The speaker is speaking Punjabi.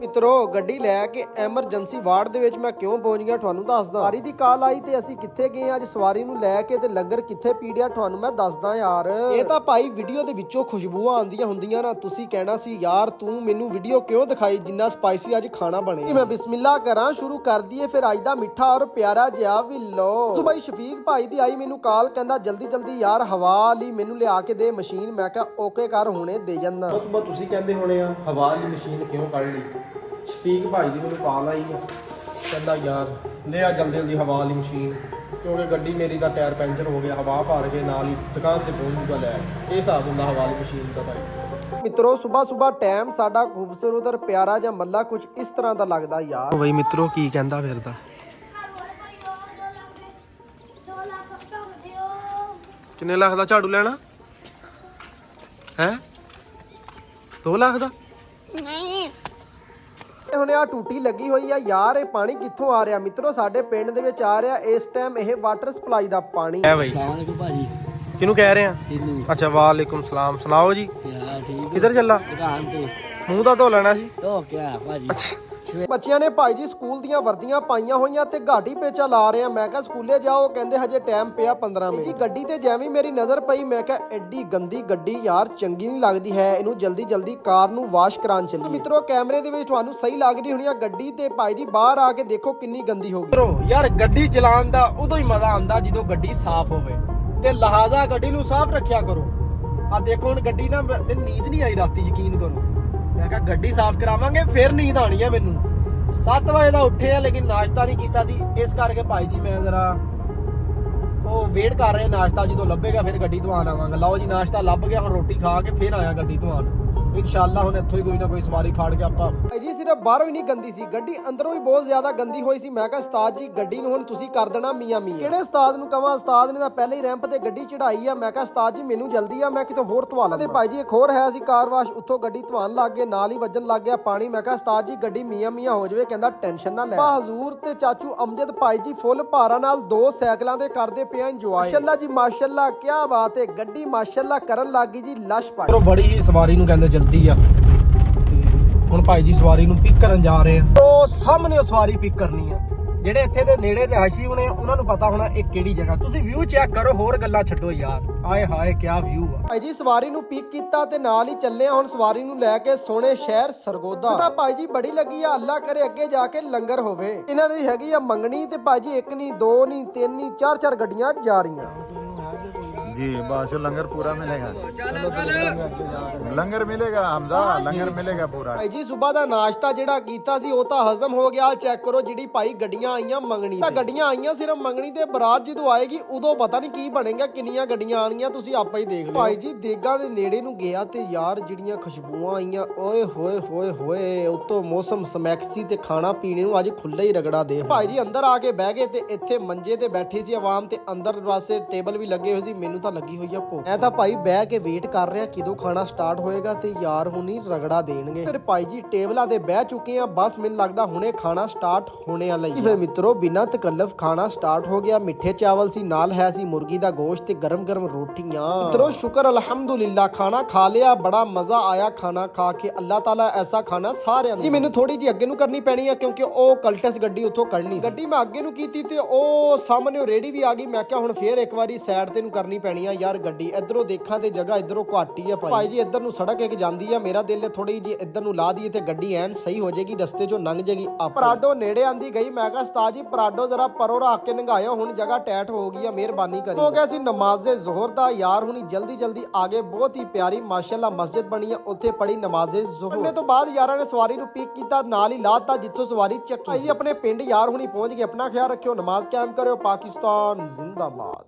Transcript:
ਮਿੱਤਰੋ ਗੱਡੀ ਲੈ ਕੇ ਐਮਰਜੈਂਸੀ ਵਾਰਡ ਦੇ ਵਿੱਚ ਮੈਂ ਕਿਉਂ ਪਹੁੰਚ ਗਿਆ ਤੁਹਾਨੂੰ ਦੱਸਦਾ। ਸਵਾਰੀ ਦੀ ਕਾਲ ਆਈ ਤੇ ਅਸੀਂ ਕਿੱਥੇ ਗਏ ਅੱਜ ਸਵਾਰੀ ਨੂੰ ਲੈ ਕੇ ਤੇ ਲੰਗਰ ਕਿੱਥੇ ਪੀੜਿਆ ਤੁਹਾਨੂੰ ਮੈਂ ਦੱਸਦਾ ਯਾਰ। ਇਹ ਤਾਂ ਭਾਈ ਵੀਡੀਓ ਦੇ ਵਿੱਚੋਂ ਖੁਸ਼ਬੂਆਂ ਆਉਂਦੀਆਂ ਹੁੰਦੀਆਂ ਨਾ, ਤੁਸੀਂ ਕਹਿਣਾ ਸੀ ਯਾਰ ਤੂੰ ਮੈਨੂੰ ਵੀਡੀਓ ਕਿਉਂ ਦਿਖਾਈ ਜਿੰਨਾ ਸਪਾਈਸੀ ਅੱਜ ਖਾਣਾ ਬਣੇ। ਮੈਂ ਬਿਸਮਿਲ੍ਲਾ ਕਰਾਂ ਸ਼ੁਰੂ ਕਰ ਦਈਏ ਫਿਰ ਅੱਜ ਦਾ ਮਿੱਠਾ ਔਰ ਪਿਆਰਾ ਜਿਹਾ ਵੀ ਲੋ। ਸੋ ਭਾਈ ਸ਼ਫੀਕ ਭਾਈ ਦੀ ਆਈ ਮੈਨੂੰ ਕਾਲ, ਕਹਿੰਦਾ ਜਲਦੀ ਜਲਦੀ ਯਾਰ ਹਵਾ ਲਈ ਮੈਨੂੰ ਲਿਆ ਕੇ ਦੇ ਮਸ਼ੀਨ। ਮੈਂ ਕਿਹਾ ਓਕੇ ਕਰ ਹੁਣੇ ਦੇ ਜਾਂਦਾ। ਸੁਬਾ ਤੁਸੀਂ ਕਹਿੰਦੇ ਹੋਣੇ ਆ ਹਵਾ ਵਾਲੀ ਮਸ਼ੀਨ ਕਿਉਂ ਕੱਢ ਲਈ। ਸ਼ਫੀਕ ਭਾਈ ਦੀ ਮੈਨੂੰ ਕਾਲ ਆਈ ਆ, ਕਹਿੰਦਾ ਯਾਰ ਲੈ ਆ ਜਲਦੀ ਜਲਦੀ ਹਵਾ ਵਾਲੀ ਮਸ਼ੀਨ, ਕਿਉਂਕਿ ਗੱਡੀ ਮੇਰੀ ਦਾ ਟਾਇਰ ਪੈਂਚਰ ਹੋ ਗਿਆ। ਹਵਾ ਭਰ ਕੇ ਨਾਲ ਹੀ ਦੁਕਾਨ ਤੇ ਪਹੁੰਚ ਜੂਗਾ ਲੈ। ਇਹ ਹਿਸਾਬ ਹੁੰਦਾ ਹਵਾ ਵਾਲੀ ਮਸ਼ੀਨ ਦਾ ਭਾਈ। ਮਿੱਤਰੋ ਸੁਬਾਹ ਟਾਈਮ ਸਾਡਾ ਖੂਬਸੂਰਤ ਔਰ ਪਿਆਰਾ ਜਿਹਾ ਮੱਲਾ ਕੁਝ ਇਸ ਤਰ੍ਹਾਂ ਦਾ ਲੱਗਦਾ ਯਾਰ। ਬਈ ਮਿੱਤਰੋ ਕੀ ਕਹਿੰਦਾ ਫਿਰਦਾ। ਕਿੰਨੇ ਲੱਖ ਦਾ ਝਾੜੂ ਲੈਣਾ ਹੈ? 2 ਲੱਖ ਦਾ ਨਹੀਂ। ਹੁਣ ਆ ਟੂਟੀ ਲੱਗੀ ਹੋਈ ਆ ਯਾਰ, ਇਹ ਪਾਣੀ ਕਿੱਥੋਂ ਆ ਰਿਹਾ ਮਿੱਤਰੋ? ਸਾਡੇ ਪਿੰਡ ਦੇ ਵਿੱਚ ਆ ਰਿਹਾ ਇਸ ਟਾਈਮ ਇਹ ਵਾਟਰ ਸਪਲਾਈ ਦਾ ਪਾਣੀ ਹੈ ਬਈ। ਭਾਜੀ ਕਿਹਨੂੰ ਕਹਿ ਰਹੇ ਆ? ਅੱਛਾ ਵਾਲੇਕੁਮ ਸਲਾਮ। ਸੁਣਾਓ ਜੀ ਕਿੱਧਰ ਚੱਲਾ? ਦੁਕਾਨ ਤੇ ਮੂੰਹ ਦਾ ਧੋ ਲੈਣਾ ਸੀ। ਧੋ ਕੇ ਆਇਆ ਭਾਜੀ। ਬੱਚਿਆਂ ਨੇ ਭਾਈ ਜੀ ਸਕੂਲ ਦੀਆਂ ਵਰਦੀਆਂ ਪਾਈਆਂ ਹੋਈਆਂ ਤੇ ਗਾਡੀ ਪੇਚਾ ਲਾ ਰਹੇ ਆ। ਮੈਂ ਕਿਹਾ ਸਕੂਲੇ ਜਾਓ, ਕਹਿੰਦੇ ਹਜੇ ਟਾਈਮ ਪਿਆ 15 ਮਿੰਟ। ਜੀ ਗੱਡੀ ਤੇ ਜਿਵੇਂ ਮੇਰੀ ਨਜ਼ਰ ਪਈ ਮੈਂ ਕਿਹਾ ਐਡੀ ਗੰਦੀ ਗੱਡੀ ਯਾਰ ਚੰਗੀ ਨਹੀਂ ਲੱਗਦੀ ਹੈ, ਇਹਨੂੰ ਜਲਦੀ ਜਲਦੀ ਕਾਰ ਨੂੰ ਵਾਸ਼ ਕਰਾਉਣ ਚੱਲੀਏ। ਮਿੱਤਰੋ ਕੈਮਰੇ ਦੇ ਵਿੱਚ ਤੁਹਾਨੂੰ ਸਹੀ ਲੱਗ ਰਹੀ ਹੋਣੀ ਆ ਗੱਡੀ ਤੇ ਭਾਈ ਜੀ ਬਾਹਰ ਆ ਕੇ ਦੇਖੋ ਕਿੰਨੀ ਗੰਦੀ ਹੋ ਗਈ। ਯਾਰ ਗੱਡੀ ਚਲਾਉਣ ਦਾ ਉਦੋਂ ਹੀ ਮਜ਼ਾ ਆਉਂਦਾ ਜਦੋਂ ਗੱਡੀ ਸਾਫ਼ ਹੋਵੇ, ਤੇ ਲਿਹਾਜ਼ਾ ਗੱਡੀ ਨੂੰ ਸਾਫ਼ ਰੱਖਿਆ ਕਰੋ। ਆ ਦੇਖੋ ਹੁਣ ਗੱਡੀ ਨਾ ਮੈਨੂੰ ਨੀਂਦ ਨਹੀਂ ਆਈ ਰਾਤੀ, ਯਕੀਨ ਕਰੋ। ਮੈਂ ਕਿਹਾ ਗੱਡੀ ਸਾਫ਼ ਕਰਾਵਾਂਗੇ ਫਿਰ ਨੀਂਦ ਆਣੀ ਹੈ ਮੈਨੂੰ। 7 ਵਜੇ ਦਾ ਉੱਠੇ ਆ ਲੇਕਿਨ ਨਾਸ਼ਤਾ ਨਹੀਂ ਕੀਤਾ ਸੀ, ਇਸ ਕਰਕੇ ਭਾਈ ਜੀ ਮੈਂ ਜ਼ਰਾ ਉਹ ਵੇਟ ਕਰ ਰਹੇ ਨਾਸ਼ਤਾ ਜਦੋਂ ਲੱਭੇਗਾ ਫਿਰ ਗੱਡੀ ਧਵਾਨ ਆਵਾਂਗਾ। ਲਓ ਜੀ ਨਾਸ਼ਤਾ ਲੱਭ ਗਿਆ, ਹੁਣ ਰੋਟੀ ਖਾ ਕੇ ਫਿਰ ਆਇਆ ਗੱਡੀ ਧਵਾਨ। ਇਨਸ਼ਾਅੱਲਾ ਹੁਣ ਇੱਥੋਂ ਹੀ ਕੋਈ ਨਾ ਕੋਈ ਸਵਾਰੀ ਫਾੜ ਕੇ ਆਪਾਂ। ਭਾਈ ਜੀ ਸਿਰਫ ਬਾਹਰੋਂ ਹੀ ਨਹੀਂ ਗੰਦੀ ਸੀ, ਗੱਡੀ ਅੰਦਰੋਂ ਵੀ ਬਹੁਤ ਜ਼ਿਆਦਾ ਗੰਦੀ ਹੋਈ ਸੀ। ਮੈਂ ਕਿਹਾ ਉਸਤਾਦ ਜੀ ਗੱਡੀ ਨੂੰ ਹੁਣ ਤੁਸੀਂ ਕਰ ਦੇਣਾ ਮੀਆਂ ਮੀਆਂ। ਕਿਹੜੇ ਉਸਤਾਦ ਨੂੰ ਕਹਾਂ? ਉਸਤਾਦ ਨੇ ਤਾਂ ਪਹਿਲੇ ਹੀ ਰੈਂਪ ਤੇ ਗੱਡੀ ਚੜਾਈ ਆ। ਮੈਂ ਕਿਹਾ ਉਸਤਾਦ ਜੀ ਮੈਨੂੰ ਜਲਦੀ ਆ, ਮੈਂ ਕਿਤੇ ਹੋਰ ਧਵਾ ਲਾਂ। ਤੇ ਭਾਈ ਜੀ ਇੱਕ ਹੋਰ ਹੈ ਸੀ ਕਾਰ ਵਾਸ਼, ਉੱਥੋਂ ਗੱਡੀ ਧਵਾਨ ਲੱਗ ਗਏ, ਨਾਲ ਹੀ ਵੱਜਣ ਲੱਗ ਗਿਆ ਪਾਣੀ। ਮੈਂ ਕਿਹਾ ਉਸਤਾਦ ਜੀ ਗੱਡੀ ਮੀਆਂ ਮੀਆਂ ਹੋ ਜਾਵੇ, ਕਹਿੰਦਾ ਟੈਨਸ਼ਨ ਨਾ ਲੈ। ਹਜ਼ੂਰ ਤੇ ਚਾਚੂ ਅਮਜਦ ਭਾਈ ਜੀ ਫੁੱਲ ਭਾਰਾਂ ਨਾਲ 2 ਸਾਈਕਲਾਂ ਦੇ ਕਰਦੇ ਪਿਆ ਇੰਜੋਏ। ਮਾਸ਼ਾਅੱਲਾ ਜੀ ਮਾਸ਼ਾਅੱਲਾ, ਕੀ ਬਾਤ ਹੈ। ਗੱਡੀ ਮਾਸ਼ਾਅੱਲਾ ਕਰਨ ਲੱਗ ਗਈ ਜੀ ਲਸ਼ ਪਾਈ। ਬੜੀ ਹੀ ਸਵਾਰੀ ਨੂੰ ਕਹਿੰਦੇ ਜਲਦੀ ਆ। ਹੁਣ ਭਾਈ ਜੀ ਸਵਾਰੀ ਨੂੰ ਪਿਕ ਕਰਨ ਜਾ ਰਹੇ ਆ। ਉਹ ਸਾਹਮਣੇ ਉਹ ਸਵਾਰੀ ਪਿਕ ਕਰਨੀ ਆ। ਜਿਹੜੇ ਇੱਥੇ ਦੇ ਨੇੜੇ ਰਿਹਾਇਸ਼ੀ ਹੋਣੇ ਆ ਉਹਨਾਂ ਨੂੰ ਪਤਾ ਹੋਣਾ ਇਹ ਕਿਹੜੀ ਜਗ੍ਹਾ। ਤੁਸੀਂ ਵਿਊ ਚੈੱਕ ਕਰੋ, ਹੋਰ ਗੱਲਾਂ ਛੱਡੋ ਯਾਰ। ਆਏ ਹਾਏ ਕੀ ਵਿਊ ਆ। ਭਾਈ ਜੀ ਸਵਾਰੀ ਨੂੰ ਪਿਕ ਕੀਤਾ ਤੇ ਨਾਲ ਹੀ ਚੱਲੇ ਆ ਹੁਣ ਸਵਾਰੀ ਨੂੰ ਲੈ ਕੇ ਸੋਹਣੇ ਸ਼ਹਿਰ ਸਰਗੋਦਾ। ਤਾਂ ਭਾਈ ਜੀ ਬੜੀ ਲੱਗੀ ਆ, ਅੱਲਾ ਕਰੇ ਅੱਗੇ ਜਾ ਕੇ ਲੰਗਰ ਹੋਵੇ। ਇਹਨਾਂ ਦੀ ਹੈਗੀ ਆ ਮੰਗਣੀ ਤੇ ਭਾਈ ਜੀ 1 ਨਹੀਂ 2 ਨਹੀਂ 3 ਨਹੀਂ 4 ਗੱਡੀਆਂ ਜਾ ਰਹੀਆਂ जी। बस लंगर पूरा मिलेगा, लंगर मिलेगा हमजा, लंगर मिलेगा पूरा। ਭਾਈ ਜੀ ਸਵੇਰ ਦਾ ਨਾਸ਼ਤਾ ਜਿਹੜਾ ਕੀਤਾ ਸੀ ਉਹ ਤਾਂ ਹਜ਼ਮ ਹੋ ਗਿਆ। ਚੈੱਕ ਕਰੋ ਜਿਹੜੀ ਭਾਈ ਗੱਡੀਆਂ ਆਈਆਂ ਮੰਗਣੀ, ਤਾਂ ਗੱਡੀਆਂ ਆਈਆਂ ਸਿਰਫ ਮੰਗਣੀ ਤੇ ਬਰਾਤ ਜਦੋਂ ਆਏਗੀ ਉਦੋਂ ਪਤਾ ਨਹੀਂ ਕੀ ਬਣੇਗਾ, ਕਿੰਨੀਆਂ ਗੱਡੀਆਂ ਆਣਗੀਆਂ ਤੁਸੀਂ ਆਪੇ ਹੀ ਦੇਖ ਲਿਓ। ਭਾਈ ਜੀ ਦੇਗਾ ਦੇ ਨੇੜੇ ਨੂੰ ਗਿਆ ਤੇ ਯਾਰ ਜਿਹੜੀਆਂ ਖੁਸ਼ਬੂਆਂ ਆਈਆਂ ਓਏ ਹੋਏ ਹੋਏ ਹੋਏ। ਉਤੋਂ ਮੌਸਮ ਸਮੈਕਸੀ ਤੇ ਖਾਣਾ ਪੀਣੇ ਨੂੰ ਅੱਜ ਖੁੱਲਾ ਹੀ ਰਗੜਾ ਦੇ। ਭਾਈ ਜੀ ਅੰਦਰ ਆ ਕੇ ਬਹਿ ਗਏ ਤੇ ਇੱਥੇ ਮੰਜੇ ਤੇ ਬੈਠੀ ਸੀ ਆਵਾਮ ਤੇ ਅੰਦਰ ਵਾਸਤੇ ਟੇਬਲ ਵੀ ਲੱਗੇ ਹੋਏ ਸੀ। ਮੈਨੂੰ ਤਾਂ ਲੱਗੀ ਹੋਈ ਆ ਭੁੱਖ। ਮੈਂ ਤਾਂ ਭਾਈ ਬਹਿ ਕੇ ਵੇਟ ਕਰ ਰਿਹਾ ਕਿਦੋਂ ਖਾਣਾ ਸਟਾਰਟ ਹੋਏਗਾ ਤੇ ਯਾਰ ਹੁਣੀ ਰਗੜਾ ਦੇਣਗੇ। ਫਿਰ ਭਾਈ ਜੀ ਟੇਬਲਾਂ ਤੇ ਬਹਿ ਚੁੱਕੇ ਆ, ਬਸ ਮੈਨੂੰ ਲੱਗਦਾ ਹੁਣੇ ਖਾਣਾ ਸਟਾਰਟ ਹੋਣੇ ਵਾਲਾ ਹੀ। ਫਿਰ ਮਿੱਤਰੋ ਬਿਨਾਂ ਤਕੱਲਫ ਖਾਣਾ ਸਟਾਰਟ ਹੋ ਗਿਆ। ਮਿੱਠੇ ਚਾਵਲ ਸੀ, ਨਾਲ ਹੈ ਸੀ ਮੁਰਗੀ ਦਾ ਗੋਸ਼ਤ ਤੇ ਗਰਮ ਗਰਮ ਰੋਟੀਆਂ। ਮਿੱਤਰੋ ਸ਼ੁਕਰ ਅਲਹਮਦੁਲਿਲਾ ਖਾਣਾ ਖਾ ਲਿਆ, ਬੜਾ ਮਜ਼ਾ ਆਇਆ ਖਾਣਾ ਖਾ ਕੇ। ਅੱਲਾਹ ਤਾਲਾ ਐਸਾ ਖਾਣਾ ਸਾਰਿਆਂ ਨੂੰ। ਜੀ ਮੈਨੂੰ ਥੋੜੀ ਜੀ ਅੱਗੇ ਨੂੰ ਕਰਨੀ ਪੈਣੀ ਆ ਕਿਉਂਕਿ ਉਹ ਕਲਟਸ ਗੱਡੀ ਉੱਥੋਂ ਕੱਢਣੀ। ਗੱਡੀ ਮੈਂ ਅੱਗੇ ਨੂੰ ਕੀਤੀ ਤੇ ਉਹ ਸਾਹਮਣੇ ਰੇੜੀ ਵੀ ਆ ਗਈ। ਮੈਂ ਕਿਹਾ ਹੁਣ ਫੇਰ ਇੱਕ ਵਾਰੀ ਸਾਈਡ ਤੇ ਨੂੰ ਕਰਨੀ ਪੈਣੀ ਆ ਯਾਰ ਗੱਡੀ। ਇਧਰੋਂ ਦੇਖਾਂ ਤੇ ਜਗ੍ਹਾ ਇਧਰੋਂ ਘੱਟ ਹੀ ਆ ਭਾਈ ਜੀ। ਇਧਰ ਨੂੰ ਸੜਕ ਇੱਕ ਜਾਂਦੀ ਆ, ਮੇਰਾ ਦਿਲ ਥੋੜੀ ਜੀ ਇਧਰ ਨੂੰ ਲਾ ਦਈਏ ਤੇ ਗੱਡੀ ਐਨ ਸਹੀ ਹੋ ਜਾਏਗੀ, ਰਸਤੇ ਚੋਂ ਲੰਘ ਜਾਏਗੀ। ਪਰਾਡੋ ਨੇੜੇ ਆਂਦੀ ਗਈ। ਮੈਂ ਕਿਹਾ ਉਸਤਾਦ ਜੀ ਪਰਾਡੋ ਜ਼ਰਾ ਪਰੋਂ ਰੱਖ ਕੇ ਲੰਘਾਇਓ, ਹੁਣ ਜਗ੍ਹਾ ਟੈਟ ਹੋ ਗਈ ਆ, ਮਿਹਰਬਾਨੀ ਕਰੀ। ਹੋ ਗਿਆ ਸੀ ਨਮਾਜ਼ੇ ਜ਼ੋਹਰ ਦਾ ਯਾਰ, ਹੁਣੀ ਜਲਦੀ ਜਲਦੀ ਆਗੇ। ਬਹੁਤ ਹੀ ਪਿਆਰੀ ਮਾਸ਼ਾਅੱਲਾ ਮਸਜਿਦ ਬਣੀ ਆ, ਉੱਥੇ ਪੜੀ ਨਮਾਜ਼ੇ ਜ਼ੋਹਰ। ਪੜ੍ਹਨੇ ਤੋਂ ਬਾਅਦ ਯਾਰਾਂ ਨੇ ਸਵਾਰੀ ਨੂੰ ਪਿਕ ਕੀਤਾ, ਨਾਲ ਹੀ ਲਾਤਾ ਜਿੱਥੋਂ ਸਵਾਰੀ ਚੱਕੀ। ਭਾਈ ਜੀ ਆਪਣੇ ਪਿੰਡ ਯਾਰ ਹੁਣੀ ਪਹੁੰਚ ਗਏ। ਆਪਣਾ ਖਿਆਲ ਰੱਖਿਓ, ਨਮਾਜ਼ ਕਾਇਮ ਕਰਿਓ। ਪਾਕਿਸਤਾਨ ਜ਼ਿੰਦਾਬਾਦ।